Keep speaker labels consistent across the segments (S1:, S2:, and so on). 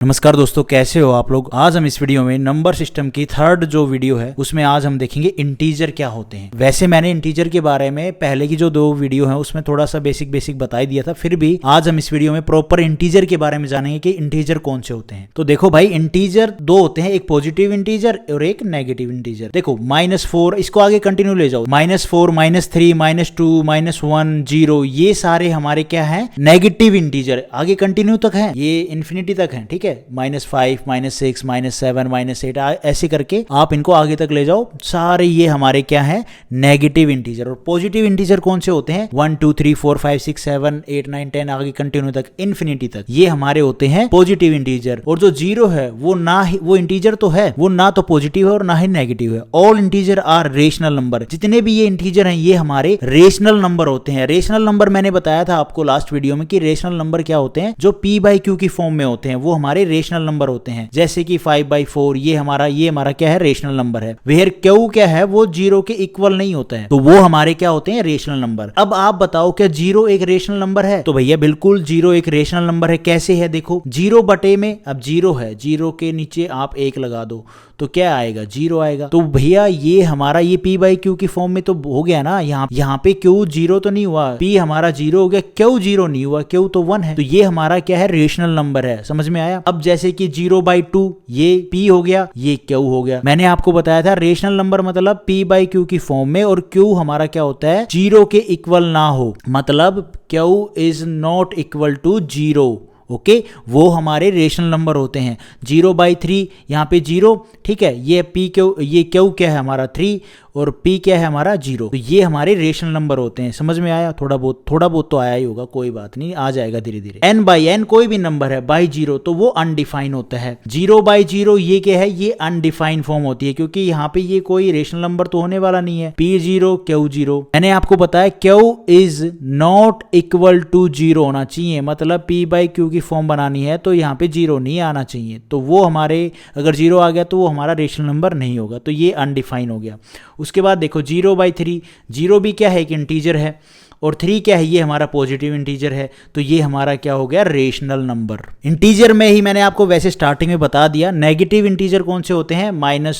S1: नमस्कार दोस्तों, कैसे हो आप लोग। आज हम इस वीडियो में नंबर सिस्टम की थर्ड जो वीडियो है उसमें आज हम देखेंगे इंटीजर क्या होते हैं। वैसे मैंने इंटीजर के बारे में पहले की जो 2 वीडियो हैं उसमें थोड़ा सा बेसिक बता ही दिया था, फिर भी आज हम इस वीडियो में प्रॉपर इंटीजर के बारे में जानेंगे कि इंटीजर कौन से होते हैं। तो देखो भाई, इंटीजर 2 होते हैं, एक पॉजिटिव इंटीजर और एक नेगेटिव इंटीजर। देखो -4, इसको आगे कंटिन्यू ले जाओ, -4, -3, -2, -1, 0, ये सारे हमारे क्या है, नेगेटिव इंटीजर। आगे कंटिन्यू तक है, ये इन्फिनिटी तक है, ठीक है। -5, -6, -7, -8 ऐसे करके आप इनको आगे तक ले जाओ, सारे ये हमारे क्या है, नेगेटिव इंटीजर। और पॉजिटिव इंटीजर कौन से होते हैं, 1 2 3 4 5 6 7 8 9 10 आगे कंटिन्यू तक, इन्फिनिटी तक, ये हमारे होते हैं पॉजिटिव इंटीजर। और जो 0 है वो ना ही, वो इंटीजर तो है, वो ना तो पॉजिटिव है और ना ही नेगेटिव है। All integer are rational number. जितने भी ये इंटीजर हैं ये हमारे रेशनल नंबर होते हैं। रेशनल नंबर मैंने बताया था आपको लास्ट वीडियो में कि रेशनल नंबर क्या होते हैं, जो p/q की फॉर्म में होते हैं वो हमारे रेशनल नंबर होते हैं। जैसे कि 5/4 ये हमारा क्या है, रेशनल नंबर है। वेयर q क्या है, वो 0 के इक्वल नहीं होता है, तो वो हमारे क्या होते हैं, रेशनल नंबर। अब आप बताओ क्या 0 एक रेशनल नंबर है? तो भैया बिल्कुल 0 एक रेशनल नंबर है। कैसे है, देखो 0 बटे में, अब 0 है, 0 के नीचे आप 1 लगा दो तो क्या आएगा, 0 आएगा। तो भैया ये हमारा ये p/q की फॉर्म में तो हो गया ना। यहाँ पे q 0 तो नहीं हुआ, p हमारा 0 हो गया, q 0 नहीं हुआ, q तो 1 है। तो ये हमारा क्या है, रेशनल नंबर है। समझ में आया। अब जैसे कि 0/2 ये p हो गया, ये q हो गया। मैंने आपको बताया था रेशनल नंबर मतलब p/q की फॉर्म में, और q हमारा क्या होता है, 0 के इक्वल ना हो, मतलब q is not equal to 0। Okay, वो हमारे रेशनल नंबर होते हैं। 0/3 यहाँ पे 0, ठीक है। ये क्यू क्या है हमारा 3 और p क्या है हमारा 0। तो ये हमारे रेशनल नंबर होते हैं। समझ में आया, थोड़ा बहुत तो आया ही होगा, कोई बात नहीं, आ जाएगा धीरे धीरे। n/n कोई भी नंबर है बाई 0 तो वो अनडिफाइन होता है। 0/0 ये क्या है, ये अनडिफाइंड फॉर्म होती है, क्योंकि यहाँ पे ये कोई रेशनल नंबर तो होने वाला नहीं है। p0 q0, मैंने आपको बताया q is not equal to 0 होना चाहिए, मतलब p/q की फॉर्म बनानी है तो यहाँ पे 0 नहीं आना चाहिए। तो वो हमारे, अगर 0 आ गया तो वो हमारा रेशनल नंबर नहीं होगा, तो ये अनडिफाइन हो गया। उसके बाद देखो 0/3, 0 भी क्या है, एक इंटीजर है, और 3 क्या है, ये हमारा पॉजिटिव इंटीजर है। तो ये हमारा क्या हो गया, रेशनल नंबर। इंटीजर में ही मैंने आपको वैसे स्टार्टिंग में बता दिया। नेगेटिव इंटीजर कौन से होते हैं, -1,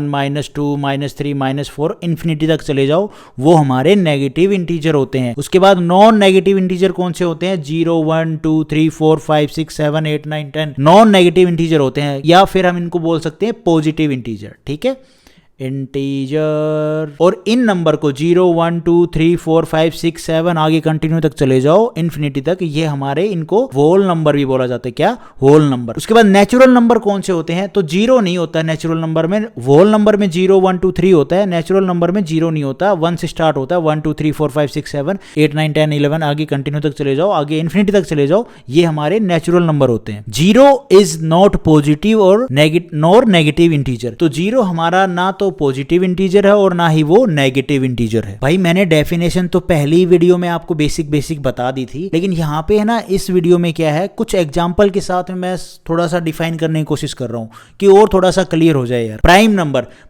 S1: -2, -3, -4 इन्फिनिटी तक चले जाओ, वो हमारे नेगेटिव इंटीजर होते हैं। उसके बाद नॉन नेगेटिव इंटीजर कौन से होते हैं, 0 1 2 3 4 5 6 7 8 9 10 नॉन नेगेटिव इंटीजर होते हैं, या फिर हम इनको बोल सकते हैं पॉजिटिव इंटीजर, ठीक है, इंटीजर। और इन नंबर को 0 1 2 3 4 5 6 7 आगे कंटिन्यू तक चले जाओ इन्फिनिटी तक, ये हमारे, इनको होल नंबर भी बोला जाता है। क्या, होल नंबर। उसके बाद नेचुरल नंबर कौन से होते हैं, तो 0 नहीं होता है नेचुरल नंबर में। होल नंबर में 0 1 2 3 होता है, नेचुरल नंबर में 0 नहीं होता, 1 से स्टार्ट होता है। 1 2 3 4 5 6 7 8 9 10 11 आगे कंटिन्यू तक चले जाओ, आगे इन्फिनिटी तक चले जाओ, ये हमारे नेचुरल नंबर होते हैं। 0 इज नॉट पॉजिटिव और नेगेटिव इंटीजर। तो 0 हमारा ना तो पॉजिटिव इंटीजर है और ना ही वो नेगेटिव इंटीजर है। भाई मैंने डेफिनेशन तो पहली वीडियो में आपको बेसिक बता दी थी, लेकिन यहाँ पे है ना, इस वीडियो में क्या है, कुछ एग्जांपल के साथ में मैं थोड़ा सा डिफाइन करने की कोशिश कर रहा हूँ कि और थोड़ा सा क्लियर हो जाए यार।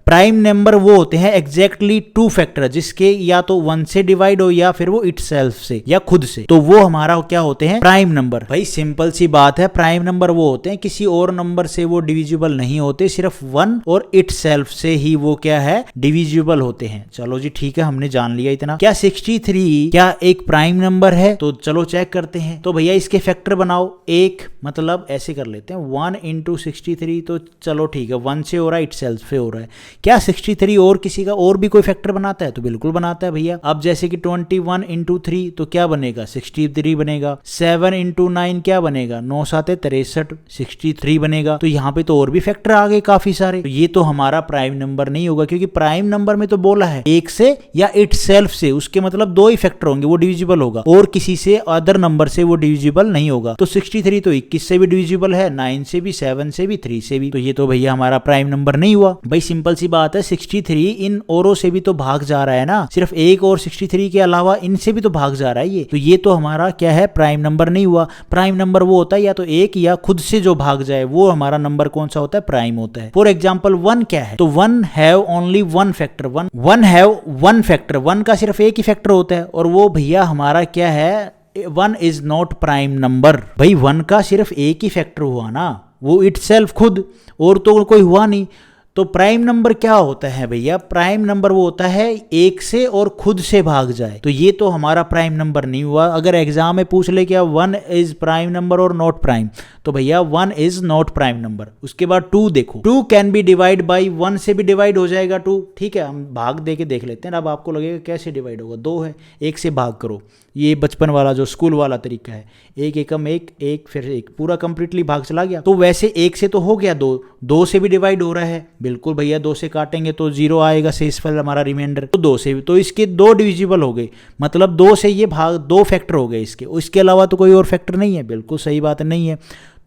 S1: प्राइम नंबर वो होते हैं एग्जैक्टली 2 फैक्टर, जिसके या तो 1 से डिवाइड हो या फिर वो इटसेल्फ से या खुद से, तो वो हमारा क्या होते हैं, प्राइम नंबर। भाई सिंपल सी बात है, प्राइम नंबर वो होते हैं किसी और नंबर से वो डिविजिबल नहीं होते, सिर्फ 1 और इटसेल्फ से ही वो क्या है, डिविजिबल होते हैं। चलो जी ठीक है, हमने जान लिया इतना। क्या 63 क्या एक प्राइम नंबर है, तो चलो चेक करते हैं। तो भैया इसके फैक्टर बनाओ, एक मतलब ऐसे कर लेते हैं 1 × 63, तो चलो ठीक है 1 से हो रहा है, इटसेल्फ से हो रहा है। क्या 63 और किसी का और भी कोई फैक्टर बनाता है, तो बिल्कुल बनाता है भैया। अब जैसे कि 21 × 3 तो क्या बनेगा, 63 बनेगा। 7 × 9 क्या बनेगा, 9 7 63, 63 बनेगा। तो यहाँ पे तो और भी फैक्टर आ गए काफी सारे, तो ये तो हमारा प्राइम नंबर नहीं होगा, क्योंकि प्राइम नंबर में तो बोला है एक से या इटसेल्फ से, उसके मतलब 2 ही फैक्टर होंगे, वो डिविजिबल होगा, और किसी से अदर नंबर से वो डिविजिबल नहीं होगा। तो 63 तो 21 से भी डिविजिबल है, 9 से भी, 7 से भी, 3 से भी, तो ये तो भैया हमारा प्राइम नंबर नहीं हुआ। भाई सिंपल सी बात है, 63 इन औरों से भी तो भाग जा रहा है ना, सिर्फ एक और 63 के अलावा इनसे भी तो भाग जा रहा है ये, तो ये तो हमारा क्या है, प्राइम नंबर नहीं हुआ। प्राइम नंबर वो होता है या तो एक या खुद से जो भाग जाए, वो हमारा नंबर कौन सा होता है, प्राइम होता है। फॉर एग्जाम्पल 1 क्या है, तो 1 have only 1 factor, 1 have 1 factor, 1 का सिर्फ एक ही फैक्टर होता है, और वो भैया हमारा क्या है, 1 इज नॉट प्राइम नंबर। भाई 1 का सिर्फ एक ही फैक्टर हुआ ना, वो इटसेल्फ खुद, और तो कोई हुआ नहीं। तो प्राइम नंबर क्या होता है भैया? प्राइम नंबर वो होता है एक से और खुद से भाग जाए। तो ये तो हमारा प्राइम नंबर नहीं हुआ। अगर एग्जाम में पूछ ले क्या 1 इज प्राइम नंबर और नॉट प्राइम, तो भैया 1 इज नॉट प्राइम नंबर। उसके बाद 2 देखो, 2 कैन बी डिवाइड बाई 1 से भी डिवाइड हो जाएगा 2। ठीक है, हम भाग दे के देख लेते हैं। अब आपको लगेगा कैसे डिवाइड होगा, 2 है, 1 से भाग करो। ये बचपन वाला जो स्कूल वाला तरीका है, 1 एकम 1, 1 फिर 1, पूरा कंप्लीटली भाग चला गया। तो वैसे 1 से तो हो गया 2, 2 से भी डिवाइड हो रहा है, बिल्कुल भैया 2 से काटेंगे तो 0 आएगा शेषफल हमारा रिमाइंडर। तो 2 से भी, तो इसके 2 डिविजिबल हो गए, मतलब 2 से ये भाग 2 फैक्टर हो गए इसके, उसके अलावा तो कोई और फैक्टर नहीं है। बिल्कुल सही बात नहीं है।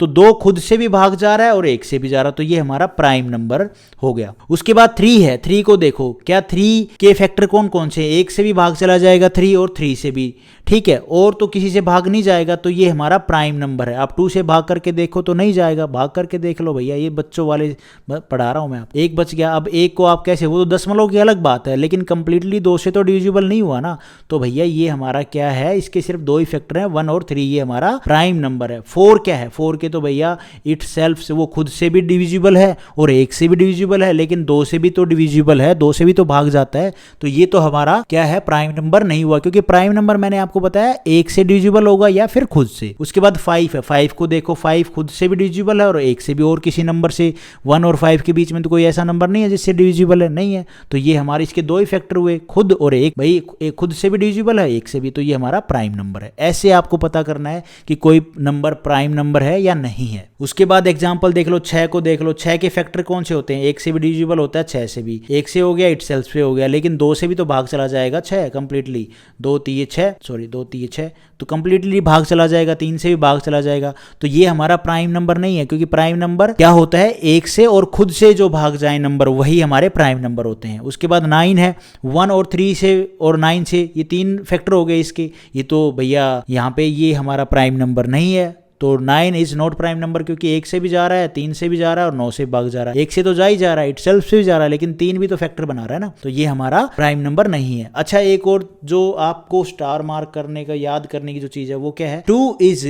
S1: तो 2 खुद से भी भाग जा रहा है और 1 से भी जा रहा है, तो ये हमारा प्राइम नंबर हो गया। उसके बाद 3 है, 3 को देखो, क्या 3 के फैक्टर कौन कौन से? 1 से भी भाग चला जाएगा 3 और 3 से भी, ठीक है, और तो किसी से भाग नहीं जाएगा, तो ये हमारा प्राइम नंबर है। आप 2 से भाग करके देखो तो नहीं जाएगा, भाग करके देख लो भैया, ये बच्चों वाले पढ़ा रहा हूं मैं। 1 बच गया, अब 1 को आप कैसे, वो तो दशमलव की अलग बात है, लेकिन कंप्लीटली 2 से तो डिविजिबल नहीं हुआ ना। तो भैया ये हमारा क्या है, इसके सिर्फ 2 ही फैक्टर हैं, 1 और 3, ये हमारा प्राइम नंबर है। 4 क्या है? 4 के तो भैया इट सेल्फ से, वो खुद से भी डिविजिबल है और 1 से भी डिविजिबल है, लेकिन 2 से भी तो डिविजिबल है, 2 से भी तो भाग जाता है। तो ये तो हमारा क्या है, प्राइम नंबर नहीं हुआ, क्योंकि प्राइम नंबर मैंने आपको बताया 1 से डिविजिबल होगा या फिर खुद से। उसके बाद 5 है, 5 को देखो, 5 खुद से भी डिविजिबल है और 1 से भी, और किसी नंबर से। 1 और 5 के बीच में तो कोई ऐसा नंबर नहीं है जिससे डिविजिबल है, नहीं है। तो ये हमारे इसके 2 ही फैक्टर हुए, खुद और 1। भाई एक खुद से भी डिविजिबल है, 1 से भी, तो ये हमारा प्राइम नंबर है। ऐसे आपको पता करना है कि कोई नंबर प्राइम नंबर है या नहीं है। उसके बाद एग्जांपल देख लो, 6 को देख लो, 6 के फैक्टर कौन से होते हैं? 1 से भी डिविजिबल होता है, 6 से भी। 1 से हो गया, इटसेल्फ से हो गया, लेकिन 2 से भी तो भाग चला जाएगा 6 कंप्लीटली। 2 3 6, सॉरी 2 3 6, तो कंप्लीटली भाग चला जाएगा, 3 से भी भाग चला जाएगा। तो ये हमारा प्राइम नंबर नहीं है, क्योंकि प्राइम नंबर क्या होता है, 1 से और खुद से जो भाग जाए नंबर, वही हमारे प्राइम नंबर होते हैं। उसके बाद 9 है, 1 और 3 से और 9 से, ये 3 फैक्टर हो गए इसके। ये तो भैया यहाँ पे ये हमारा प्राइम नंबर नहीं है। तो 9 इज नॉट प्राइम नंबर, क्योंकि 1 से भी जा रहा है, 3 से भी जा रहा है और 9 से भाग जा रहा है। 1 से तो जा ही जा रहा है, इटसेल्फ से भी जा रहा है, लेकिन 3 भी तो फैक्टर बना रहा है ना, तो ये हमारा प्राइम नंबर नहीं है। अच्छा, एक और जो आपको स्टार मार्क करने का, याद करने की जो चीज है, वो क्या है? 2 is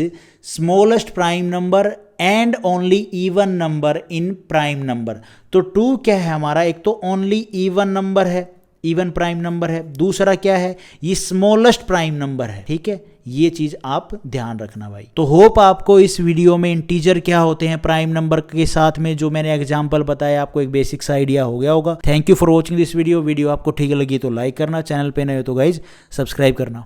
S1: smallest prime number and only even number in prime number. तो 2 क्या है हमारा? एक तो ओनली इवन नंबर है, इवन प्राइम नंबर है। दूसरा क्या है? ये स्मॉलेस्ट प्राइम नंबर है। ठीक है, ये चीज आप ध्यान रखना भाई। तो होप आपको इस वीडियो में इंटीजर क्या होते हैं प्राइम नंबर के साथ में जो मैंने एग्जांपल बताया, आपको एक बेसिक सा आइडिया हो गया होगा। Thank you for watching this video. Video आपको ठीक लगी तो लाइक करना, चैनल पे नए हो तो गाइज सब्सक्राइब करना।